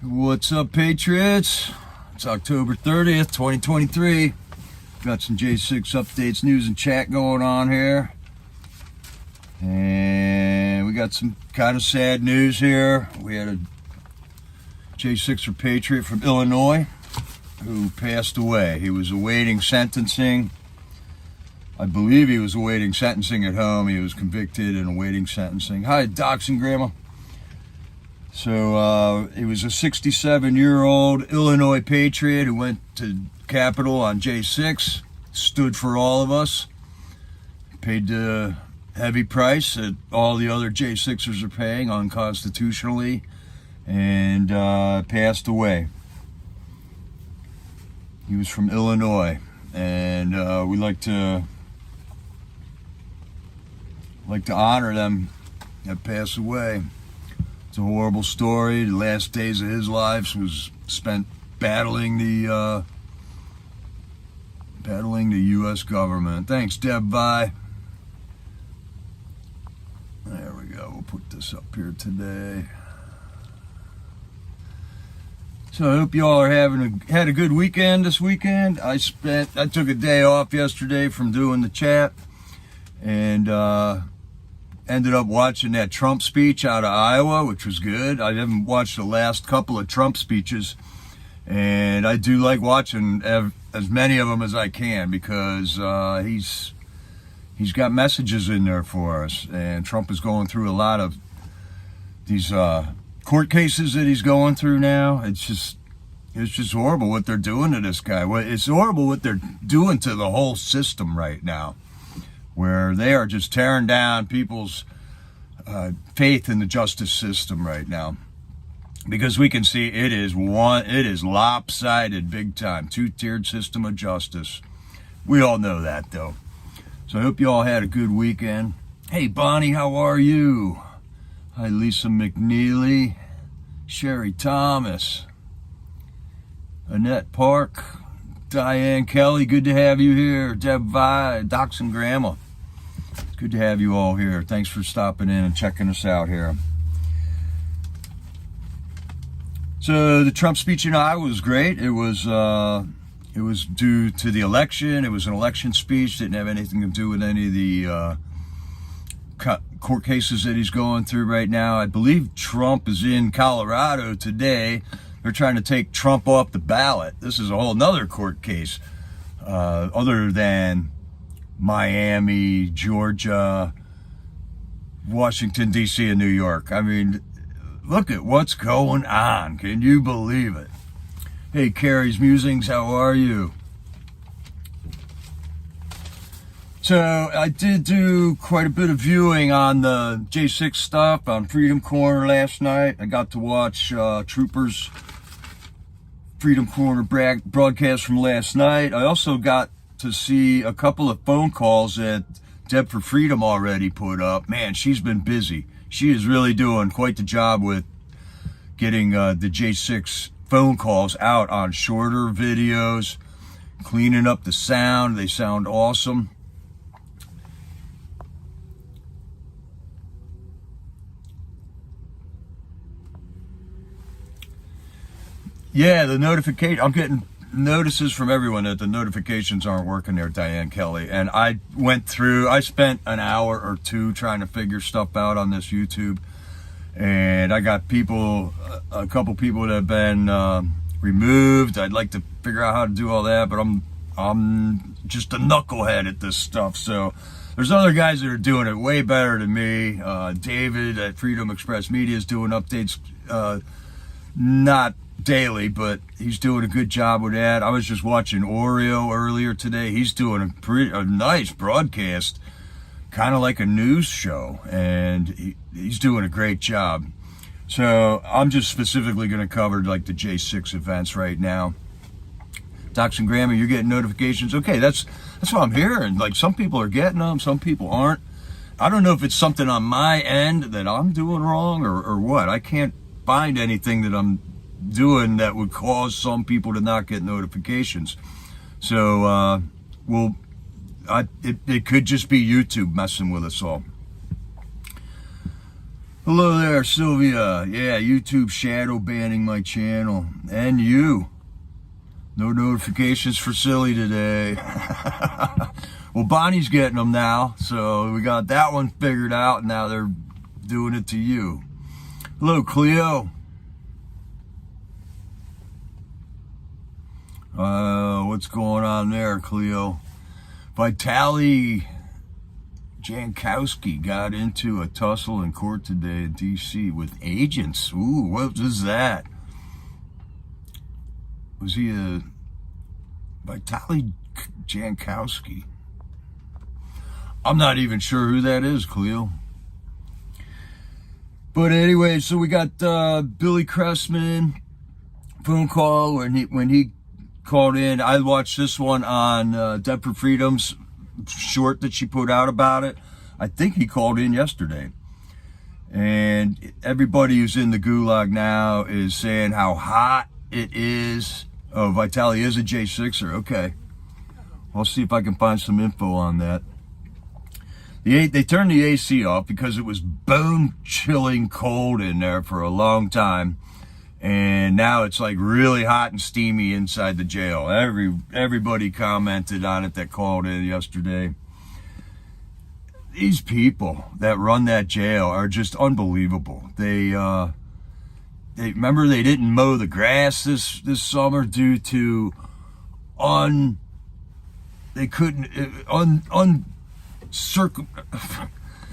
What's up, Patriots? It's October 30th, 2023. Got some J6 updates, news, and chat going on here. And we got some kind of sad news here. We had a J6er Patriot from Illinois who passed away. He was awaiting sentencing. I believe he was awaiting sentencing at home. He was convicted and awaiting sentencing. Hi, Doxing Grandma. So he was a 67-year-old Illinois Patriot who went to Capitol on J6, stood for all of us, paid the heavy price that all the other J6ers are paying unconstitutionally, and passed away. He was from Illinois, and we like to honor them that pass away. It's a horrible story. The last days of his life was spent battling the U.S. government. Thanks, Deb. Bye. There we go. We'll put this up here today. So I hope you all are had a good weekend this weekend. I took a day off yesterday from doing the chat, and ended up watching that Trump speech out of Iowa, which was good. I haven't watched the last couple of Trump speeches, and I do like watching as many of them as I can, because he's got messages in there for us. And Trump is going through a lot of these court cases that he's going through now. It's just horrible what they're doing to this guy. It's horrible what they're doing to the whole system right now, where they are just tearing down people's faith in the justice system right now. Because we can see it is lopsided big time, two-tiered system of justice. We all know that, though. So I hope you all had a good weekend. Hey, Bonnie, how are you? Hi, Lisa McNeely, Sherry Thomas, Annette Park, Diane Kelly, good to have you here. Deb Vi, Docs and Grandma. Good to have you all here. Thanks for stopping in and checking us out here. So the Trump speech in Iowa was great. It was due to the election. It was an election speech. Didn't have anything to do with any of the court cases that he's going through right now. I believe Trump is in Colorado today. They're trying to take Trump off the ballot. This is a whole nother court case, other than Miami, Georgia, Washington, D.C., and New York. I mean, look at what's going on. Can you believe it? Hey, Carrie's Musings, how are you? So I did do quite a bit of viewing on the J6 stuff on Freedom Corner last night. I got to watch Troopers Freedom Corner broadcast from last night. I also got to see a couple of phone calls that Deb for Freedom already put up. Man, she's been busy. She is really doing quite the job with getting the J6 phone calls out on shorter videos, cleaning up the sound. They sound awesome. Yeah, the notification, I'm getting notices from everyone that the notifications aren't working there, Diane Kelly. And I spent an hour or two trying to figure stuff out on this YouTube. And I got a couple people that have been removed. I'd like to figure out how to do all that, but I'm just a knucklehead at this stuff. So there's other guys that are doing it way better than me. David at Freedom Express Media is doing updates, not daily, but he's doing a good job with that. I was just watching Oreo earlier today. He's doing a nice broadcast, kind of like a news show, and he's doing a great job. So I'm just specifically going to cover like the J6 events right now. Docs and Grandma, you're getting notifications. Okay, that's what I'm hearing. Like, some people are getting them, some people aren't. I don't know if it's something on my end that I'm doing wrong or what. I can't find anything that I'm doing that would cause some people to not get notifications. So it could just be YouTube messing with us all. Hello there, Sylvia. Yeah, YouTube shadow banning my channel. And you. No notifications for Silly today. Well, Bonnie's getting them now, so we got that one figured out, and now they're doing it to you. Hello, Cleo. What's going on there, Cleo? Vitaly Jankowski got into a tussle in court today in D.C. with agents. Ooh, what was that? Was he a Vitaly Jankowski? I'm not even sure who that is, Cleo. But anyway, so we got Billy Cressman phone call when he called in. I watched this one on Dead for Freedom's short that she put out about it. I think he called in yesterday. And everybody who's in the gulag now is saying how hot it is. Oh, Vitaly is a J6er. Okay. I'll see if I can find some info on that. They turned the AC off because it was bone-chilling cold in there for a long time. And now it's like really hot and steamy inside the jail. Everybody commented on it that called in yesterday. These people that run that jail are just unbelievable. They remember they didn't mow the grass this summer due to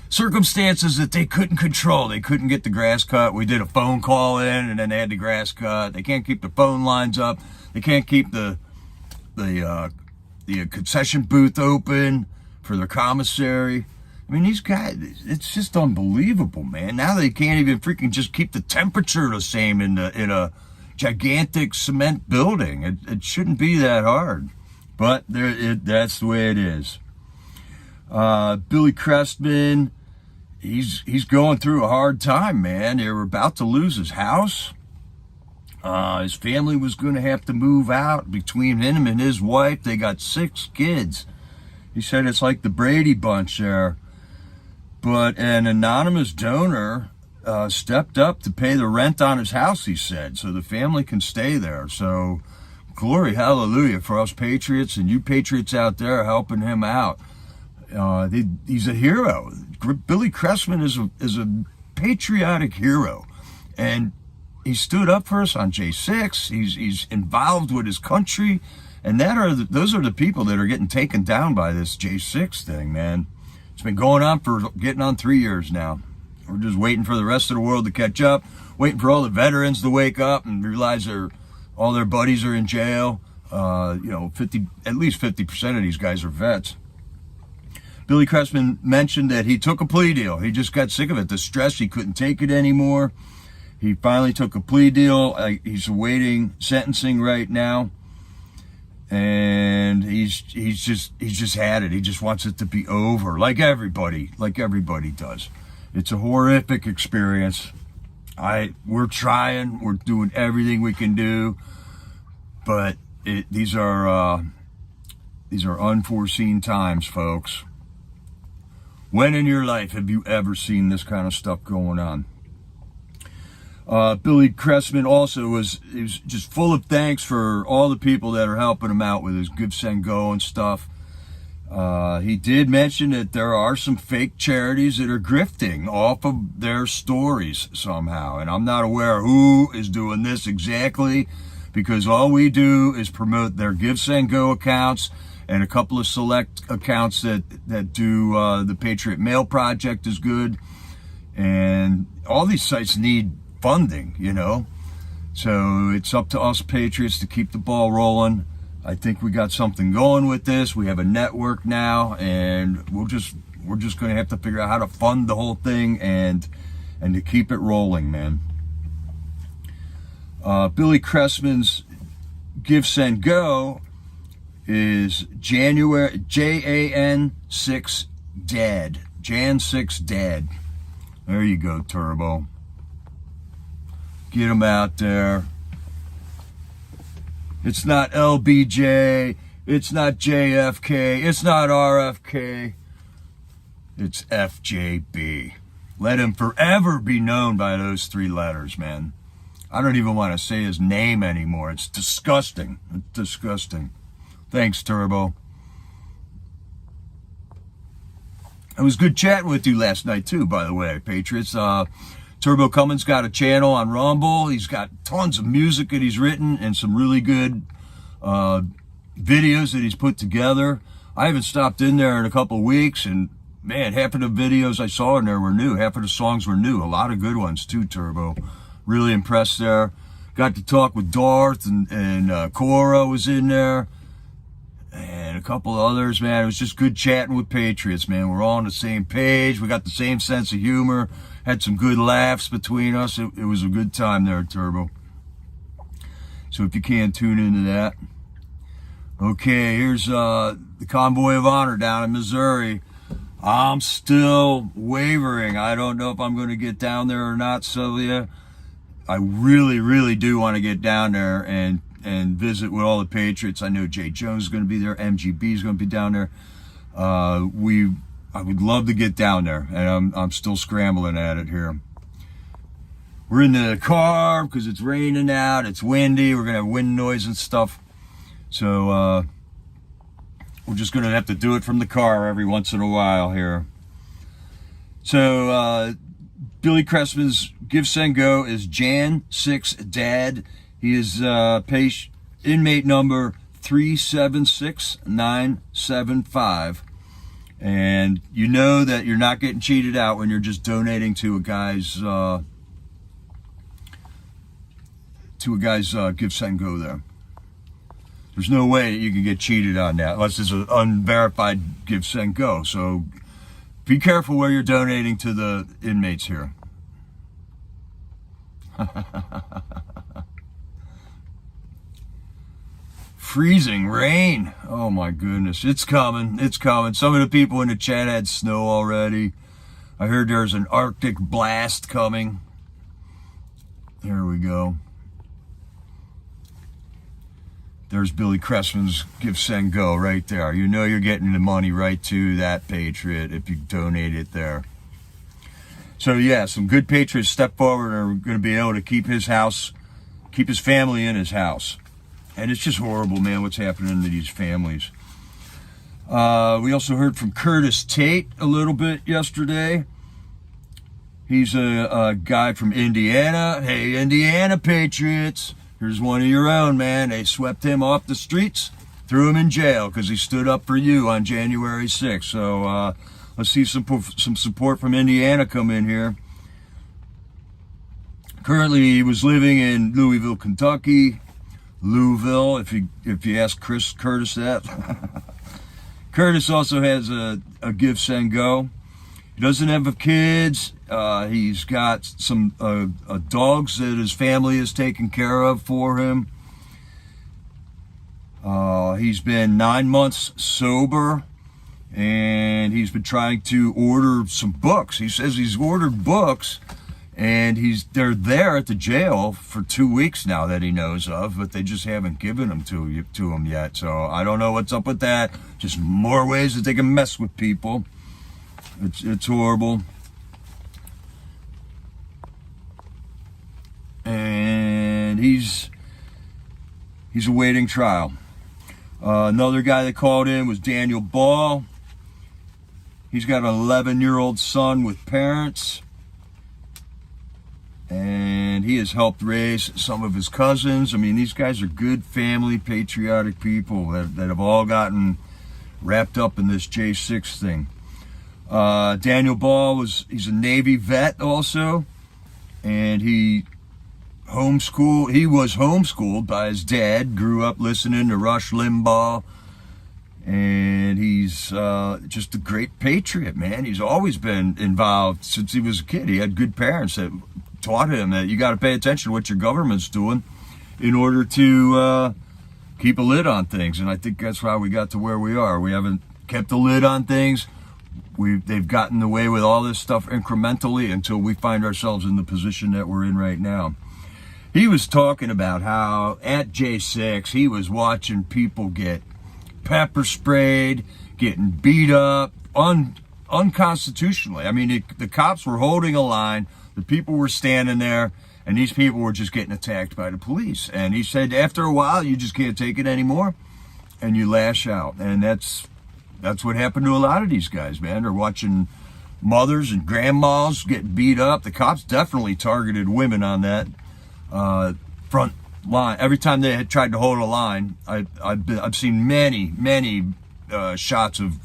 circumstances that they couldn't control. They couldn't get the grass cut. We did a phone call in, and then they had the grass cut. They can't keep the phone lines up. They can't keep the concession booth open for their commissary. I mean, these guys, it's just unbelievable, man. Now they can't even freaking just keep the temperature the same in a gigantic cement building. It shouldn't be that hard, but that's the way it is. Billy Cressman, he's going through a hard time, man. They were about to lose his house. His family was going to have to move out. Between him and his wife, they got 6 kids. He said it's like the Brady Bunch there. But an anonymous donor stepped up to pay the rent on his house, he said, so the family can stay there. So glory, hallelujah for us patriots, and you patriots out there helping him out. He's a hero. Billy Cressman is a patriotic hero, and he stood up for us on J6. He's involved with his country, and those are the people that are getting taken down by this J6 thing, man. It's been going on for getting on 3 years now. We're just waiting for the rest of the world to catch up, waiting for all the veterans to wake up and realize all their buddies are in jail. At least 50% of these guys are vets. Billy Cressman mentioned that he took a plea deal. He just got sick of it, the stress. He couldn't take it anymore. He finally took a plea deal. He's awaiting sentencing right now, and he's just had it. He just wants it to be over, like everybody does. It's a horrific experience. We're trying. We're doing everything we can do, but these are unforeseen times, folks. When in your life have you ever seen this kind of stuff going on? Billy Cressman also was just full of thanks for all the people that are helping him out with his Give, Send, Go and stuff. He did mention that there are some fake charities that are grifting off of their stories somehow. And I'm not aware who is doing this exactly, because all we do is promote their Give, Send, Go accounts and a couple of select accounts that do the Patriot Mail Project is good. And all these sites need funding, so it's up to us patriots to keep the ball rolling. I think we got something going with this. We have a network now, and we're just going to have to figure out how to fund the whole thing and to keep it rolling, man. Billy Cressman's Give, Send, Go is January JAN6 Dead. Jan6 Dead. There you go, Turbo. Get them out there. It's not LBJ. It's not JFK. It's not RFK. It's FJB. Let him forever be known by those 3 letters, man. I don't even want to say his name anymore. It's disgusting. It's disgusting. Thanks, Turbo. It was good chatting with you last night, too, by the way, Patriots. Turbo Cummins got a channel on Rumble. He's got tons of music that he's written and some really good videos that he's put together. I haven't stopped in there in a couple of weeks, and man, half of the videos I saw in there were new. Half of the songs were new. A lot of good ones, too, Turbo. Really impressed there. Got to talk with Darth, and Cora was in there. And a couple of others, man. It was just good chatting with Patriots, man. We're all on the same page. We got the same sense of humor. Had some good laughs between us. It was a good time there, Turbo. So if you can, tune into that. Okay, here's the Convoy of Honor down in Missouri. I'm still wavering. I don't know if I'm going to get down there or not, Sylvia. I really, really do want to get down there and visit with all the Patriots. I know Jay Jones is going to be there. MGB is going to be down there. I would love to get down there, and I'm still scrambling at it here. We're in the car because it's raining out. It's windy. We're going to have wind noise and stuff. So we're just going to have to do it from the car every once in a while here. So Billy Cressman's Give, Send, Go is Jan6 Dad. He is inmate number 376975. And you know that you're not getting cheated out when you're just donating to a guy's Give, Send, Go there. There's no way you can get cheated on that unless it's an unverified Give, Send, Go. So be careful where you're donating to the inmates here. Freezing rain. Oh my goodness. It's coming. It's coming. Some of the people in the chat had snow already. I heard there's an Arctic blast coming. There we go. There's Billy Cressman's Give, Send, Go right there. You know you're getting the money right to that Patriot if you donate it there. So yeah, some good Patriots step forward and are going to be able to keep his house, keep his family in his house. And it's just horrible, man, what's happening to these families. We also heard from Curtis Tate a little bit yesterday. He's a guy from Indiana. Hey, Indiana Patriots. Here's one of your own, man. They swept him off the streets, threw him in jail because he stood up for you on January 6th. So let's see some support from Indiana come in here. Currently, he was living in Louisville, Kentucky. Louisville, if you ask Curtis that. Curtis also has a Give, Send, Go. He doesn't have kids. He's got some dogs that his family is taking care of for him. He's been 9 months sober, and he's been trying to order some books. He says he's ordered books, and they're there at the jail for 2 weeks now that he knows of, but they just haven't given them to him yet. So I don't know what's up with that. Just more ways that they can mess with people. It's horrible. And he's awaiting trial. Another guy that called in was Daniel Ball. He's got an 11-year-old son with parents. And he has helped raise some of his cousins. I mean, these guys are good family, patriotic people that have all gotten wrapped up in this J6 thing. Daniel Ball he's a Navy vet also, and he was homeschooled by his dad, grew up listening to Rush Limbaugh, and he's just a great patriot, man. He's always been involved since he was a kid. He had good parents that taught him that you got to pay attention to what your government's doing in order to keep a lid on things. And I think that's why we got to where we are. We haven't kept a lid on things. They've gotten away with all this stuff incrementally until we find ourselves in the position that we're in right now. He was talking about how at J6 he was watching people get pepper sprayed, getting beat up, unconstitutionally. I mean, the cops were holding a line, the people were standing there, and these people were just getting attacked by the police. And he said after a while, you just can't take it anymore, and you lash out. And that's what happened to a lot of these guys, man. They're watching mothers and grandmas get beat up. The cops definitely targeted women on that front line. Every time they had tried to hold a line, I've seen many shots of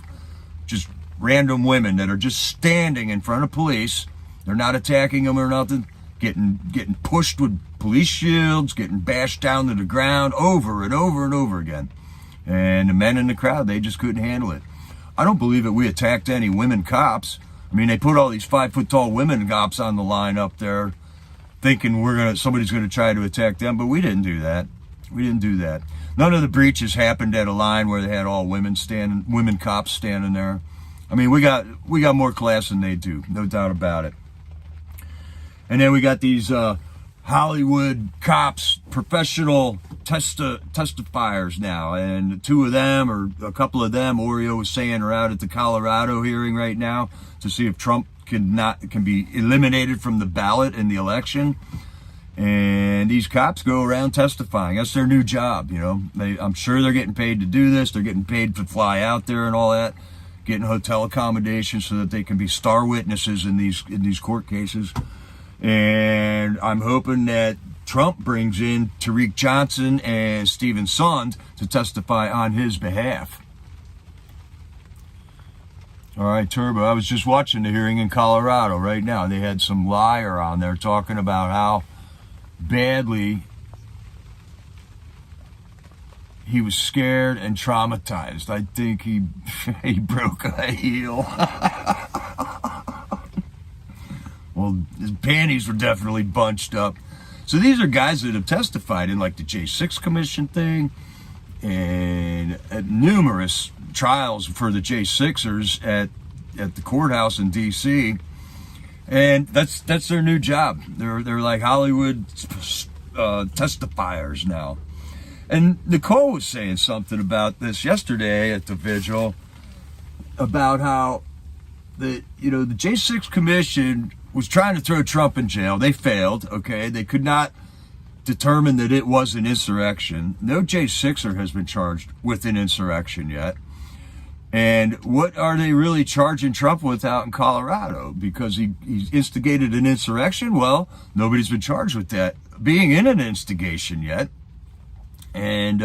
just random women that are just standing in front of police. They're not attacking them or nothing. Getting pushed with police shields, getting bashed down to the ground over and over and over again. And the men in the crowd, they just couldn't handle it. I don't believe that we attacked any women cops. I mean, they put all these 5-foot-tall women cops on the line up there, thinking somebody's gonna try to attack them, but we didn't do that. We didn't do that. None of the breaches happened at a line where they had all women cops standing there. I mean, we got more class than they do, no doubt about it. And then we got these Hollywood cops, professional testifiers now, and two of them, or a couple of them, Oreo was saying, are out at the Colorado hearing right now to see if Trump can be eliminated from the ballot in the election. And these cops go around testifying. That's their new job, you know. I'm sure they're getting paid to do this. They're getting paid to fly out there and all that, getting hotel accommodations so that they can be star witnesses in these court cases. And I'm hoping that Trump brings in Tariq Johnson and Stephen Sund to testify on his behalf. All right, Turbo, I was just watching the hearing in Colorado right now. They had some liar on there talking about how badly he was scared and traumatized. I think he broke a heel. Well, his panties were definitely bunched up. So these are guys that have testified in like the J6 commission thing and at numerous trials for the J6ers at the courthouse in D.C. And that's their new job. They're like Hollywood testifiers now. And Nicole was saying something about this yesterday at the vigil about how the J6 commission was trying to throw Trump in jail. They failed, okay? They could not determine that it was an insurrection. No J6er has been charged with an insurrection yet. And what are they really charging Trump with out in Colorado? Because he instigated an insurrection? Well, nobody's been charged with that being in an instigation yet. And,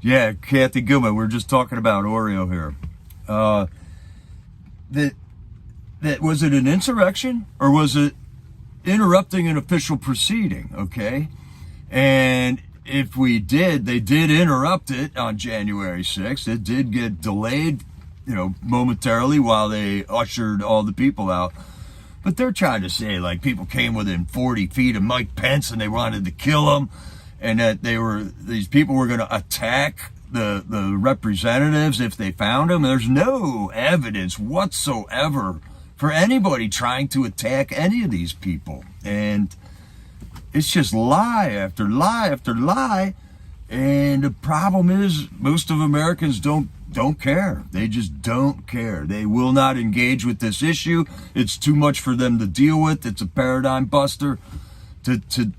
yeah, Kathy Gilman, we're just talking about Oreo here. That was it an insurrection or was it interrupting an official proceeding? Okay. And if they did interrupt it on January 6th. It did get delayed, momentarily while they ushered all the people out. But they're trying to say like people came within 40 feet of Mike Pence and they wanted to kill him, and that these people were going to attack the representatives if they found him. There's no evidence whatsoever for anybody trying to attack any of these people. And it's just lie after lie after lie. And the problem is most of Americans don't care. They just don't care. They will not engage with this issue. It's too much for them to deal with. It's a paradigm buster.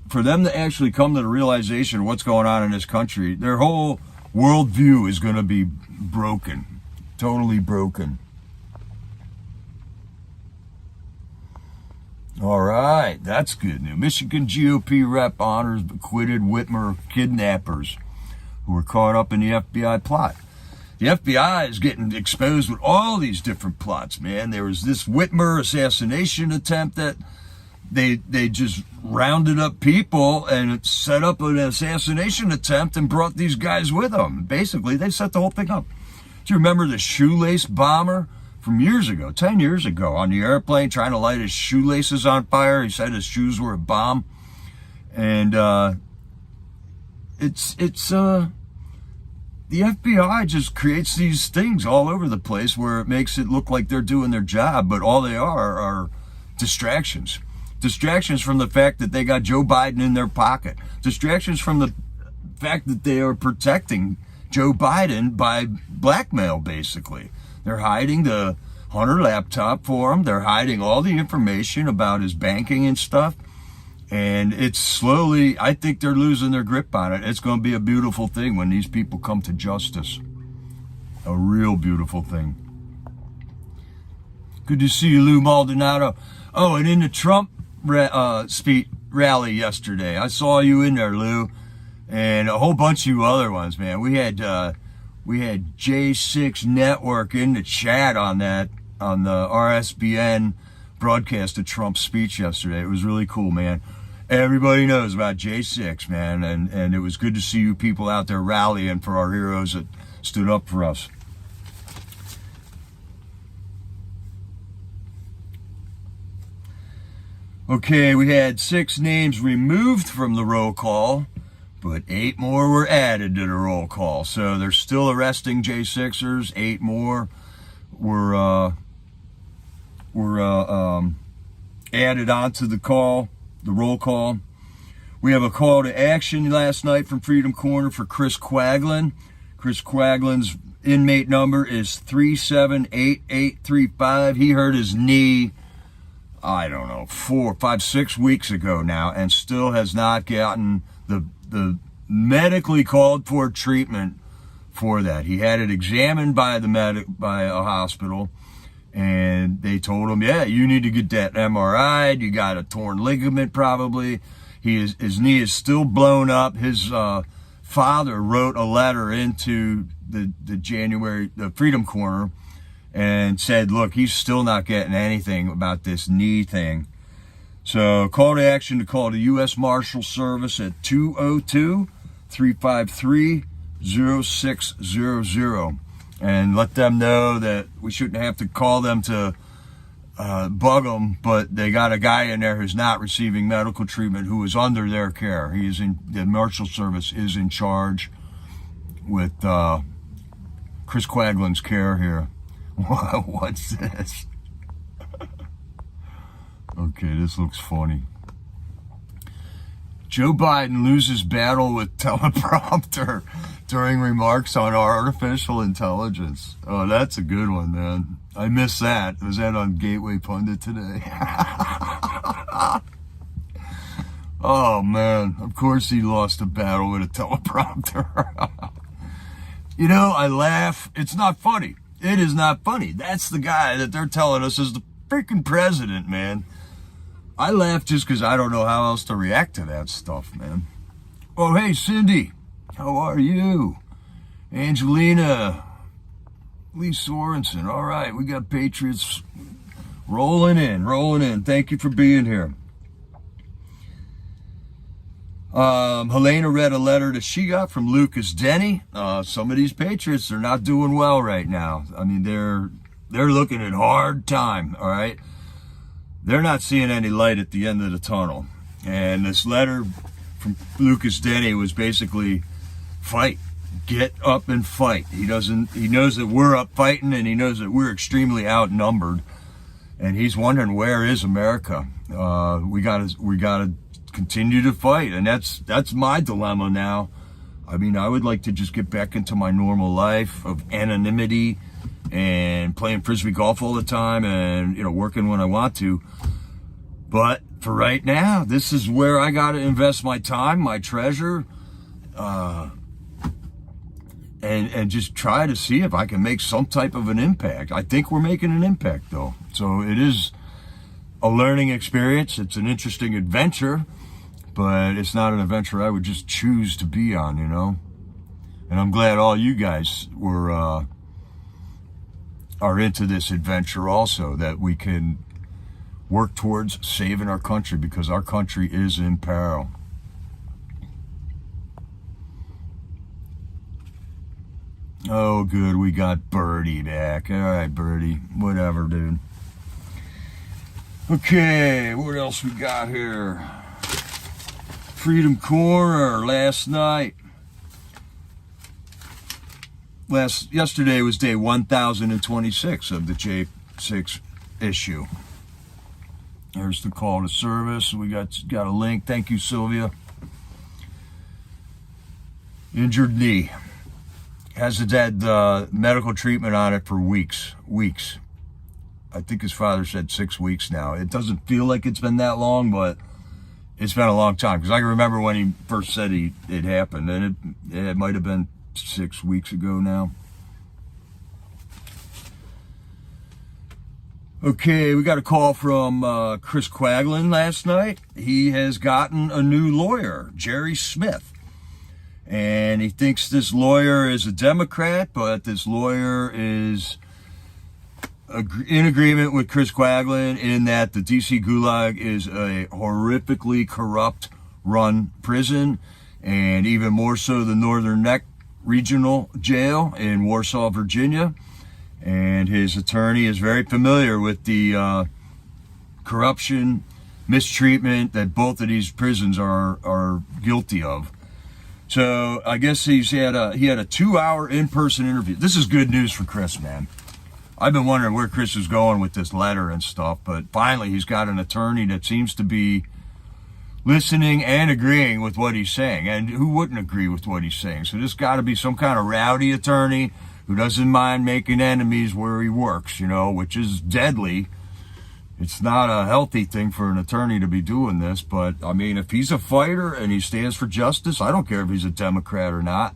For them to actually come to the realization of what's going on in this country, their whole worldview is going to be broken. Totally broken. All right, that's good news. Michigan GOP rep honors acquitted Whitmer kidnappers who were caught up in the FBI plot. The FBI is getting exposed with all these different plots, man. There was this Whitmer assassination attempt that they just rounded up people and set up an assassination attempt and brought these guys with them. Basically, they set the whole thing up. Do you remember the shoelace bomber from years ago, 10 years ago, on the airplane trying to light his shoelaces on fire? He said his shoes were a bomb. And the FBI just creates these things all over the place where it makes it look like they're doing their job, but all they are distractions. Distractions from the fact that they got Joe Biden in their pocket. Distractions from the fact that they are protecting Joe Biden by blackmail, basically. They're hiding the Hunter laptop for him. They're hiding all the information about his banking and stuff. And it's slowly, I think they're losing their grip on it. It's going to be a beautiful thing when these people come to justice. A real beautiful thing. Good to see you, Lou Maldonado. Oh, and in the Trump rally yesterday, I saw you in there, Lou, and a whole bunch of you other ones, man. We had J6 Network in the chat on the RSBN broadcast of Trump's speech yesterday. It was really cool, man. Everybody knows about J6, man, and it was good to see you people out there rallying for our heroes that stood up for us. Okay, we had 6 names removed from the roll call, but 8 more were added to the roll call. So they're still arresting J6ers. 8 more were added onto the roll call. We have a call to action last night from Freedom Corner for Chris Quaglin. Chris Quaglin's inmate number is 378835. He hurt his knee, I don't know, 4, 5, 6 weeks ago now, and still has not gotten the medically called for treatment for that. He had it examined by a hospital, and they told him, yeah, you need to get that MRI. You got a torn ligament probably. His knee is still blown up. His father wrote a letter into the Freedom Corner and said, look, he's still not getting anything about this knee thing. So call to action to call the U.S. Marshal Service at 202-353-0600 and let them know that we shouldn't have to call them to bug them, but they got a guy in there who's not receiving medical treatment who is under their care. The Marshal Service is in charge with Chris Quaglin's care here. What's this? Okay, this looks funny. Joe Biden loses battle with teleprompter during remarks on artificial intelligence. Oh, that's a good one, man. I missed that. Was that on Gateway Pundit today? Oh, man. Of course he lost a battle with a teleprompter. You know, I laugh. It's not funny. It is not funny. That's the guy that they're telling us is the freaking president, man. I laugh just because I don't know how else to react to that stuff, man. Oh, hey, Cindy. How are you? Angelina. Lee Sorensen. All right, we got Patriots rolling in. Thank you for being here. Helena read a letter that she got from Lucas Denny. Some of these Patriots are not doing well right now. I mean, they're looking at hard time, all right? They're not seeing any light at the end of the tunnel. And this letter from Lucas Denny was basically fight. Get up and fight. He knows that we're up fighting, and he knows that we're extremely outnumbered. And he's wondering, where is America? We gotta continue to fight, and that's my dilemma now. I mean, I would like to just get back into my normal life of anonymity and playing frisbee golf all the time, and working when I want to. But for right now, this is where I got to invest my time, my treasure, and just try to see if I can make some type of an impact. I think we're making an impact, though. So it is a learning experience. It's an interesting adventure, but it's not an adventure I would just choose to be on, And I'm glad all you guys are into this adventure also, that we can work towards saving our country, because our country is in peril. Oh, good. We got Birdie back. All right, Birdie. Whatever, dude. Okay, what else we got here? Freedom Corner last night. Yesterday was day 1026 of the J6 issue. There's the call to service. We got a link. Thank you, Sylvia. Injured knee. hasn't had medical treatment on it for weeks. I think his father said 6 weeks now. It doesn't feel like it's been that long, but it's been a long time. Because I can remember when he first said it happened, and it might have been 6 weeks ago now. Okay, we got a call from Chris Quaglin last night. He has gotten a new lawyer, Jerry Smith. And he thinks this lawyer is a Democrat, but this lawyer is in agreement with Chris Quaglin in that the D.C. Gulag is a horrifically corrupt run prison, and even more so the Northern Neck Regional Jail in Warsaw, Virginia. And his attorney is very familiar with the corruption, mistreatment that both of these prisons are guilty of. So I guess he had a 2-hour in-person interview. This is good news for Chris, man. I've been wondering where Chris is going with this letter and stuff, but finally he's got an attorney that seems to be listening and agreeing with what he's saying. And who wouldn't agree with what he's saying? So this got to be some kind of rowdy attorney who doesn't mind making enemies where he works, which is deadly. It's not a healthy thing for an attorney to be doing this, but I mean, if he's a fighter and he stands for justice, I don't care if he's a Democrat or not.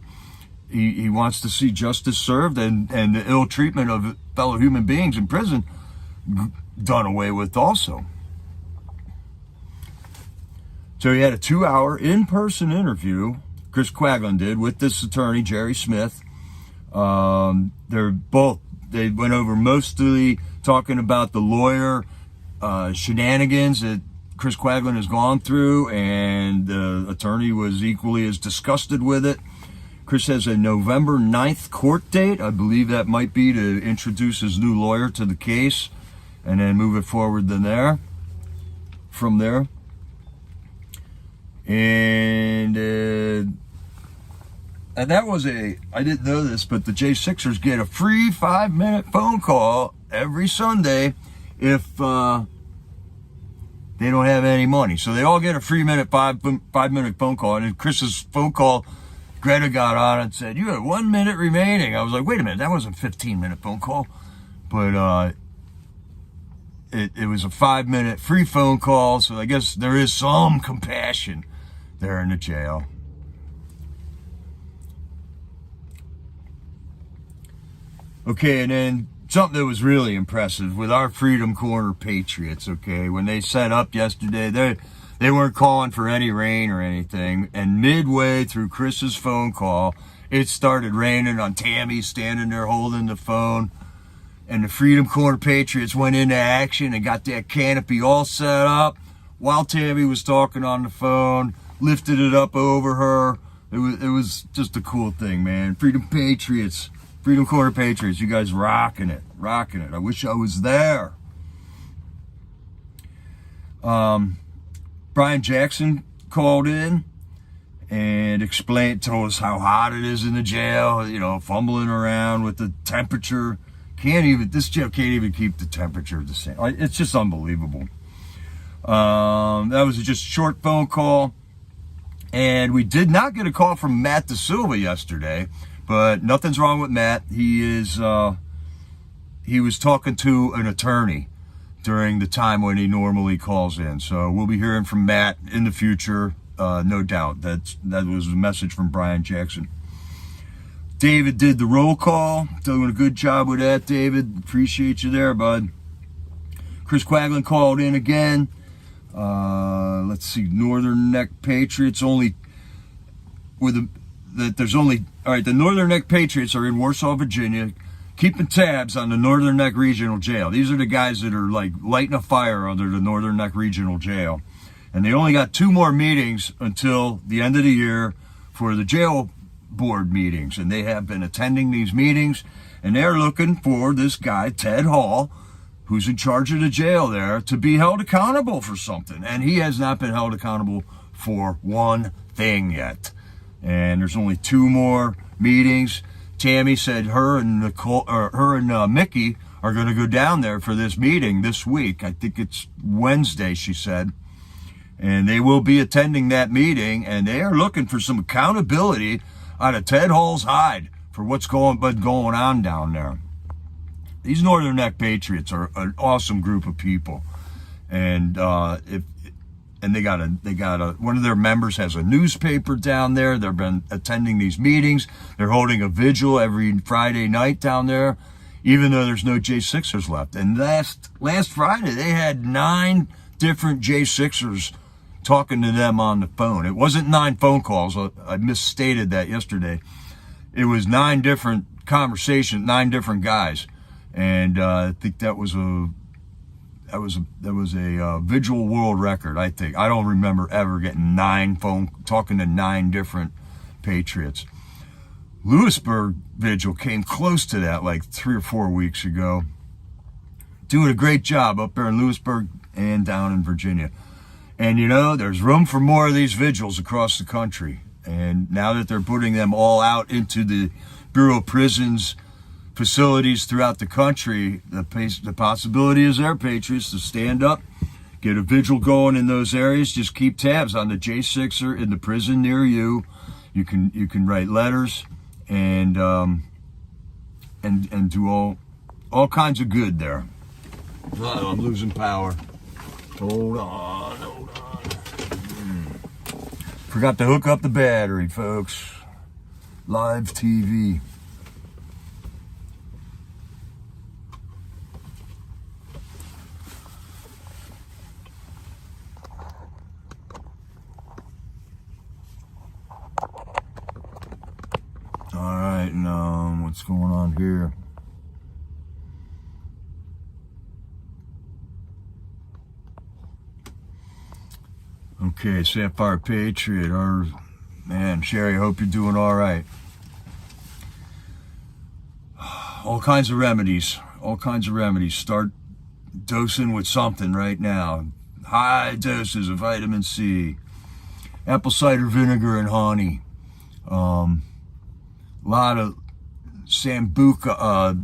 He wants to see justice served and the ill treatment of fellow human beings in prison done away with also. So he had a 2-hour in-person interview, Chris Quaglin did, with this attorney, Jerry Smith. They went over mostly talking about the lawyer shenanigans that Chris Quaglin has gone through, and the attorney was equally as disgusted with it. Chris has a November 9th court date. I believe that might be to introduce his new lawyer to the case and then move it forward from there. And that was I didn't know this, but the J6ers get a free 5-minute phone call every Sunday if they don't have any money. So they all get a free 5-minute phone call. And in Chris's phone call, Greta got on and said, "You have 1 minute remaining." I was like, wait a minute, that wasn't a 15-minute phone call. But it was a 5-minute free phone call. So I guess there is some compassion there in the jail. Okay, and then something that was really impressive with our Freedom Corner Patriots, okay, when they set up yesterday, they weren't calling for any rain or anything, and midway through Chris's phone call, it started raining on Tammy standing there holding the phone, and the Freedom Corner Patriots went into action and got that canopy all set up while Tammy was talking on the phone, lifted it up over her. It was just a cool thing, man. Freedom Corner Patriots, you guys rocking it. I wish I was there. Brian Jackson called in and told us how hot it is in the jail, fumbling around with the temperature. This jail can't even keep the temperature the same. It's just unbelievable. That was just a short phone call. And we did not get a call from Matt Da Silva yesterday, but nothing's wrong with Matt. He was talking to an attorney during the time when he normally calls in. So we'll be hearing from Matt in the future, no doubt. That was a message from Brian Jackson. David did the roll call. Doing a good job with that, David. Appreciate you there, bud. Chris Quaglin called in again. Let's see, Northern Neck Patriots the Northern Neck Patriots are in Warsaw, Virginia, keeping tabs on the Northern Neck Regional Jail. These are the guys that are like lighting a fire under the Northern Neck Regional Jail. And they only got 2 more meetings until the end of the year for the jail board meetings. And they have been attending these meetings, and they're looking for this guy, Ted Hall, who's in charge of the jail there, to be held accountable for something. And he has not been held accountable for one thing yet. And there's only 2 more meetings. Tammy said her and Mickey are going to go down there for this meeting this week. I think it's Wednesday, she said. And they will be attending that meeting, and they are looking for some accountability out of Ted Hall's hide what's going on down there. These Northern Neck Patriots are an awesome group of people, and they got one of their members has a newspaper down there. They've been attending these meetings. They're holding a vigil every Friday night down there, even though there's no J6ers left. And last Friday, they had 9 different J6ers talking to them on the phone. It wasn't 9 phone calls. I misstated that yesterday. It was 9 different conversations, 9 different guys. And I think that was a visual world record. I think I don't remember ever getting talking to 9 different Patriots. Lewisburg vigil came close to that like 3 or 4 weeks ago. Doing a great job up there in Lewisburg and down in Virginia. And you know, there's room for more of these vigils across the country. And now that they're putting them all out into the Bureau of Prisons facilities throughout the country, the possibility is there, Patriots, to stand up, get a vigil going in those areas. Just keep tabs on the J6er in the prison near you. You can write letters and do all kinds of good there. Uh-oh, I'm losing power. Hold on. Forgot to hook up the battery, folks. Live TV. All right, now what's going on here? Okay, Sapphire Patriot, man, Sherry, I hope you're doing all right. All kinds of remedies. Start dosing with something right now. High doses of vitamin C, apple cider vinegar and honey. A lot of sambuca,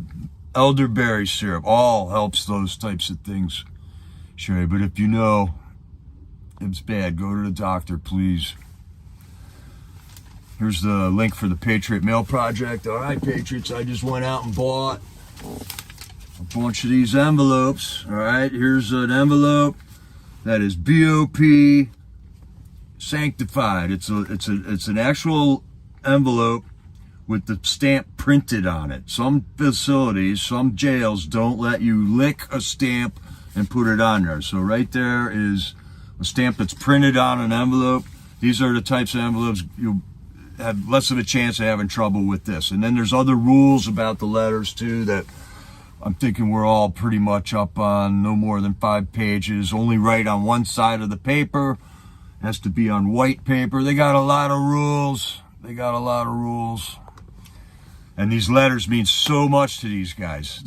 elderberry syrup, all helps those types of things, Sherry. But if you know it's bad, go to the doctor, please. Here's the link for the Patriot Mail Project. All right, Patriots, I just went out and bought a bunch of these envelopes. All right, here's an envelope that is BOP sanctified. It's an actual envelope with the stamp printed on it. Some facilities, some jails don't let you lick a stamp and put it on there. So right there is a stamp that's printed on an envelope. These are the types of envelopes you'll have less of a chance of having trouble with this. And then there's other rules about the letters too that I'm thinking we're all pretty much up on. No more than 5 pages. Only write on one side of the paper. Has to be on white paper. They got a lot of rules. And these letters mean so much to these guys.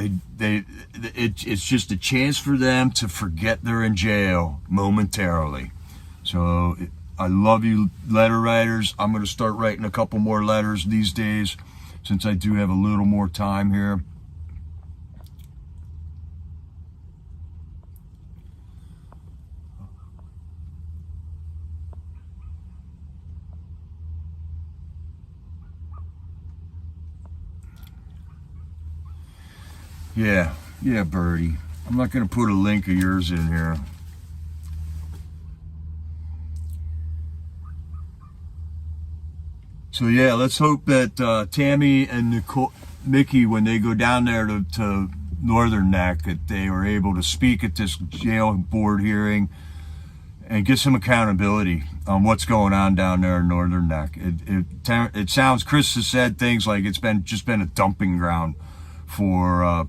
It's just a chance for them to forget they're in jail momentarily. So I love you, letter writers. I'm going to start writing a couple more letters these days since I do have a little more time here. Yeah, Birdie. I'm not going to put a link of yours in here. So yeah, let's hope that Tammy and Mickey, when they go down there to Northern Neck, that they were able to speak at this jail board hearing and get some accountability on what's going on down there in Northern Neck. It sounds, Chris has said things like it's just been a dumping ground for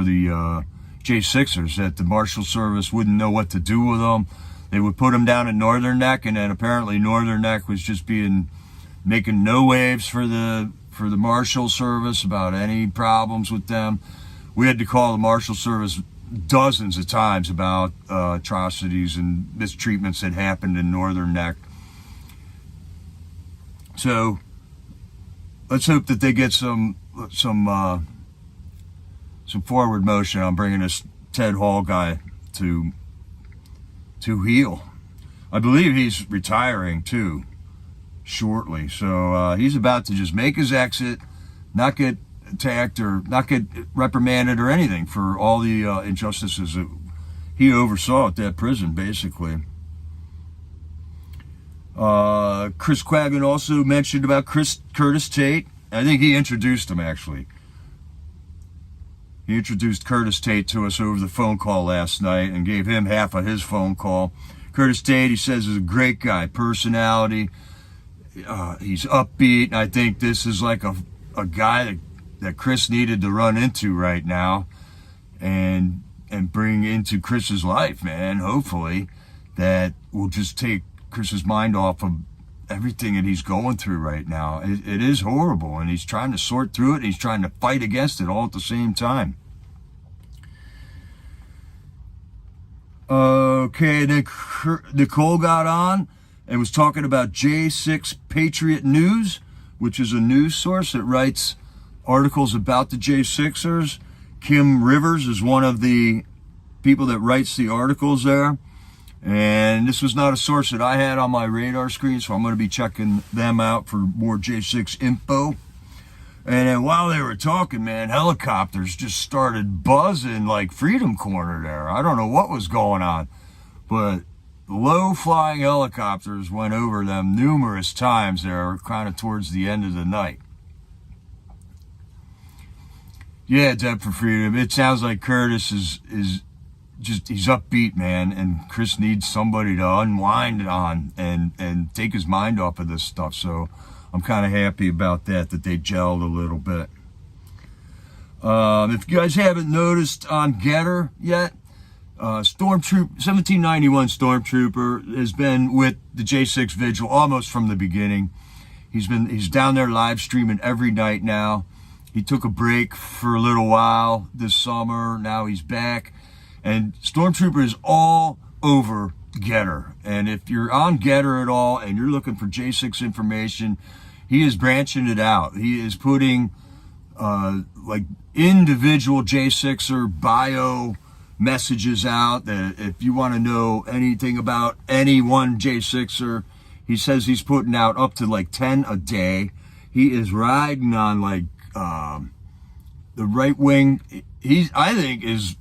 the J6ers, that the Marshal Service wouldn't know what to do with them. They would put them down at Northern Neck, and then apparently Northern Neck was just making no waves for the Marshal Service about any problems with them. We had to call the Marshal Service dozens of times about atrocities and mistreatments that happened in Northern Neck. So let's hope that they get some forward motion on bringing this Ted Hall guy to heal. I believe he's retiring too shortly. So he's about to just make his exit, not get attacked or not get reprimanded or anything for all the injustices that he oversaw at that prison, basically. Chris Quaggan also mentioned about Curtis Tate. I think he introduced him, actually. He introduced Curtis Tate to us over the phone call last night and gave him half of his phone call. Curtis Tate, he says, is a great guy, personality. He's upbeat. I think this is like a guy that Chris needed to run into right now and bring into Chris's life, man. Hopefully that will just take Chris's mind off of everything that he's going through right now. It is horrible, and he's trying to sort through it. He's trying to fight against it all at the same time. Okay, then Nicole got on and was talking about J6 Patriot News, which is a news source that writes articles about the J6ers. Kim Rivers is one of the people that writes the articles there. And this was not a source that I had on my radar screen, so I'm going to be checking them out for more J6 info. And then while they were talking, man, helicopters just started buzzing like Freedom Corner there. I don't know what was going on, but low-flying helicopters went over them numerous times there, kind of towards the end of the night. Yeah, Deb for Freedom. It sounds like Curtis is just, he's upbeat, man, and Chris needs somebody to unwind on and take his mind off of this stuff. So I'm kind of happy about that they gelled a little bit. If you guys haven't noticed on Getter yet, 1791 Stormtrooper has been with the J6 Vigil almost from the beginning. He's down there live streaming every night now. He took a break for a little while this summer. Now he's back. And Stormtrooper is all over Getter. And if you're on Getter at all and you're looking for J6 information, he is branching it out. He is putting like individual J6er bio messages out that if you want to know anything about any one J6er, he says he's putting out up to like 10 a day. He is riding on like the right wing. I think is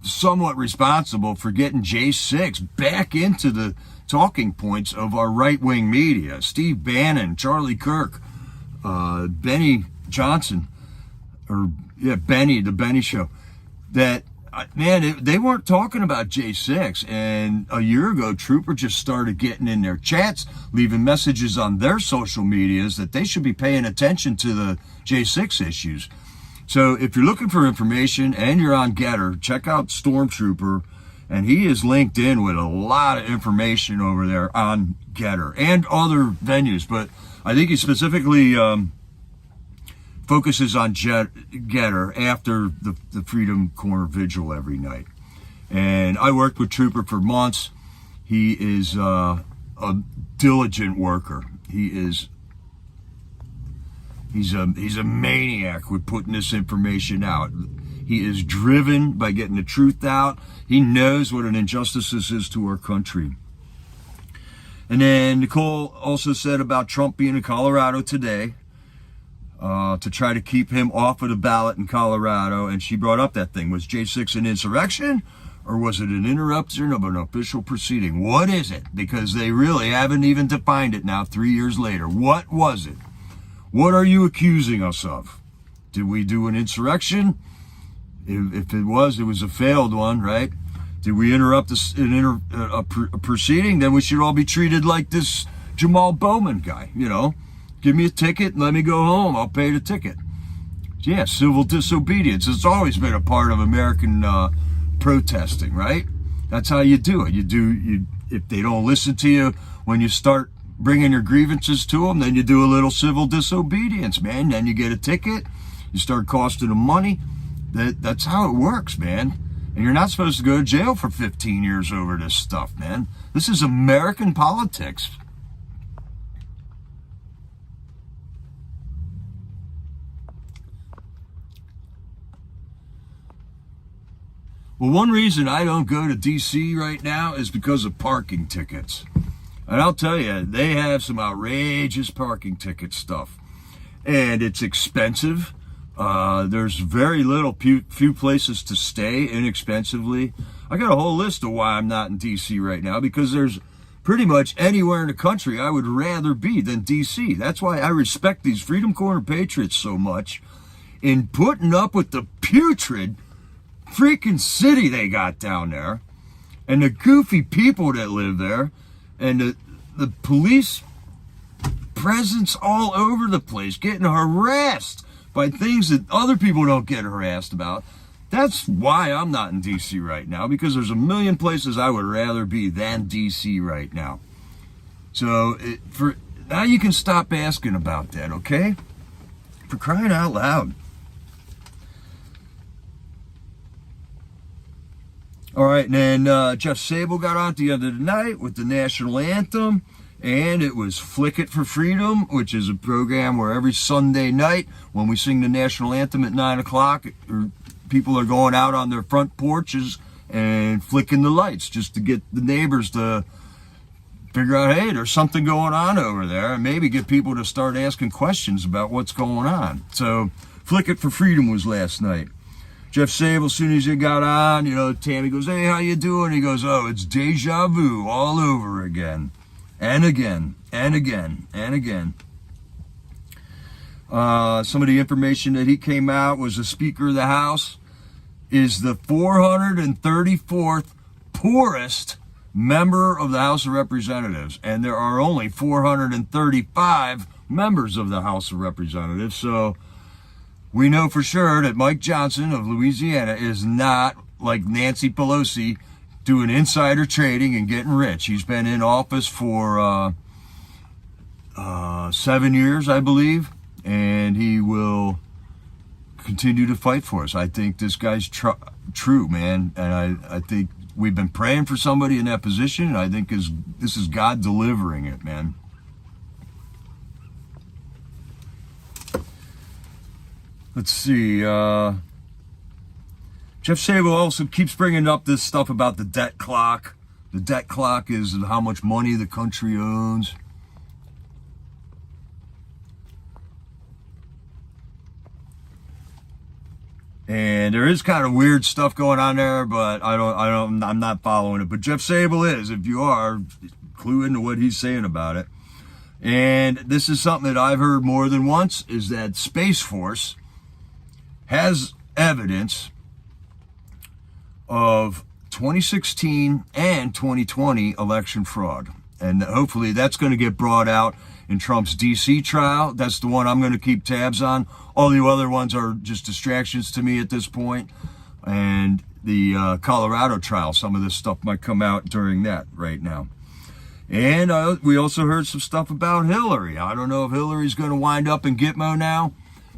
somewhat responsible for getting J6 back into the talking points of our right-wing media. Steve Bannon, Charlie Kirk, Benny Johnson, Benny, the Benny Show. That, man, they weren't talking about J6. And a year ago, Trooper just started getting in their chats, leaving messages on their social medias that they should be paying attention to the J6 issues. So if you're looking for information and you're on Getter, check out Stormtrooper, and he is linked in with a lot of information over there on Getter and other venues. But I think he specifically focuses on Getter after the Freedom Corner Vigil every night. And I worked with Trooper for months. He is a diligent worker. He's a maniac with putting this information out. He is driven by getting the truth out. He knows what an injustice this is to our country. And then Nicole also said about Trump being in Colorado today to try to keep him off of the ballot in Colorado. And she brought up that thing. Was J6 an insurrection, or was it an interruption of an official proceeding? What is it? Because they really haven't even defined it now 3 years later. What was it? What are you accusing us of? Did we do an insurrection? If it was a failed one, right? Did we interrupt a proceeding? Then we should all be treated like this Jamal Bowman guy, you know? Give me a ticket and let me go home. I'll pay the ticket. Yeah, civil disobedience. It's always been a part of American protesting, right? That's how you do it. If they don't listen to you when you start bringing your grievances to them, then you do a little civil disobedience, man. Then you get a ticket. You start costing them money. That's how it works, man. And you're not supposed to go to jail for 15 years over this stuff, man. This is American politics. Well, one reason I don't go to D.C. right now is because of parking tickets. And I'll tell you, they have some outrageous parking ticket stuff. And it's expensive. There's very few places to stay inexpensively. I got a whole list of why I'm not in DC right now, because there's pretty much anywhere in the country I would rather be than DC. That's why I respect these Freedom Corner Patriots so much in putting up with the putrid freaking city they got down there, and the goofy people that live there, and the police presence all over the place, getting harassed by things that other people don't get harassed about. That's why I'm not in DC right now, because there's a million places I would rather be than DC right now. So now you can stop asking about that, okay? For crying out loud. All right, and then Jeff Sable got on at the end of the night with the national anthem, and it was Flick It for Freedom, which is a program where every Sunday night when we sing the national anthem at 9 o'clock, people are going out on their front porches and flicking the lights just to get the neighbors to figure out, hey, there's something going on over there, and maybe get people to start asking questions about what's going on. So Flick It for Freedom was last night. Jeff Sable, as soon as he got on, Tammy goes, hey, how you doing? He goes, oh, it's deja vu all over again. And again, and again, and again. Some of the information that he came out was the Speaker of the House is the 434th poorest member of the House of Representatives. And there are only 435 members of the House of Representatives. So we know for sure that Mike Johnson of Louisiana is not like Nancy Pelosi doing insider trading and getting rich. He's been in office for 7 years, I believe, and he will continue to fight for us. I think this guy's true, man, and I think we've been praying for somebody in that position, and I think this is God delivering it, man. Let's see. Jeff Sable also keeps bringing up this stuff about the debt clock. The debt clock is how much money the country owns. And there is kind of weird stuff going on there, but I'm not following it. But Jeff Sable is. If you are, clue into what he's saying about it. And this is something that I've heard more than once, is that Space Force has evidence of 2016 and 2020 election fraud. And hopefully that's going to get brought out in Trump's DC trial. That's the one I'm going to keep tabs on. All the other ones are just distractions to me at this point. And the Colorado trial, some of this stuff might come out during that right now. And we also heard some stuff about Hillary. I don't know if Hillary's going to wind up in Gitmo now,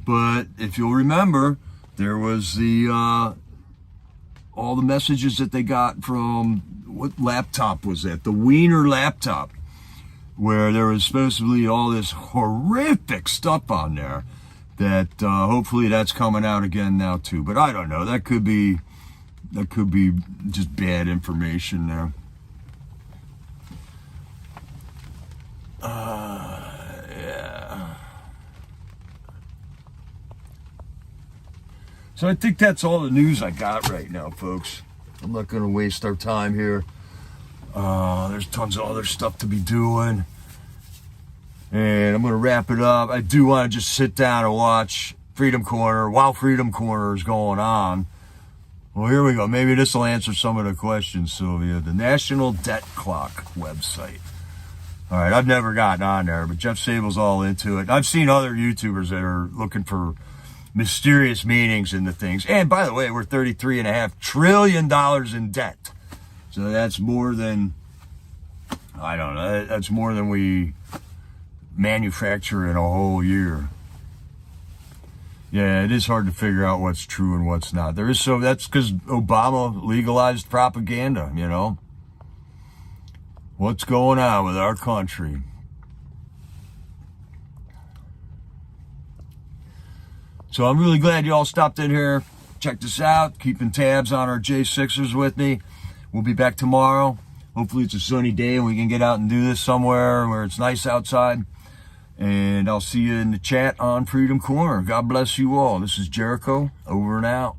but if you'll remember, there was all the messages that they got from, what laptop was that? The Wiener laptop, where there was supposedly all this horrific stuff on there that hopefully that's coming out again now too. But I don't know. That could be just bad information there. Yeah. So I think that's all the news I got right now, folks. I'm not going to waste our time here. There's tons of other stuff to be doing. And I'm going to wrap it up. I do want to just sit down and watch Freedom Corner while Freedom Corner is going on. Well, here we go. Maybe this will answer some of the questions, Sylvia. The National Debt Clock website. All right, I've never gotten on there, but Jeff Sable's all into it. I've seen other YouTubers that are looking for mysterious meanings in the things. And by the way, we're $33.5 trillion in debt. So that's more than, I don't know, that's more than we manufacture in a whole year. Yeah, it is hard to figure out what's true and what's not. That's because Obama legalized propaganda, What's going on with our country? So I'm really glad you all stopped in here. Check this out. Keeping tabs on our J6ers with me. We'll be back tomorrow. Hopefully it's a sunny day and we can get out and do this somewhere where it's nice outside. And I'll see you in the chat on Freedom Corner. God bless you all. This is Jericho, over and out.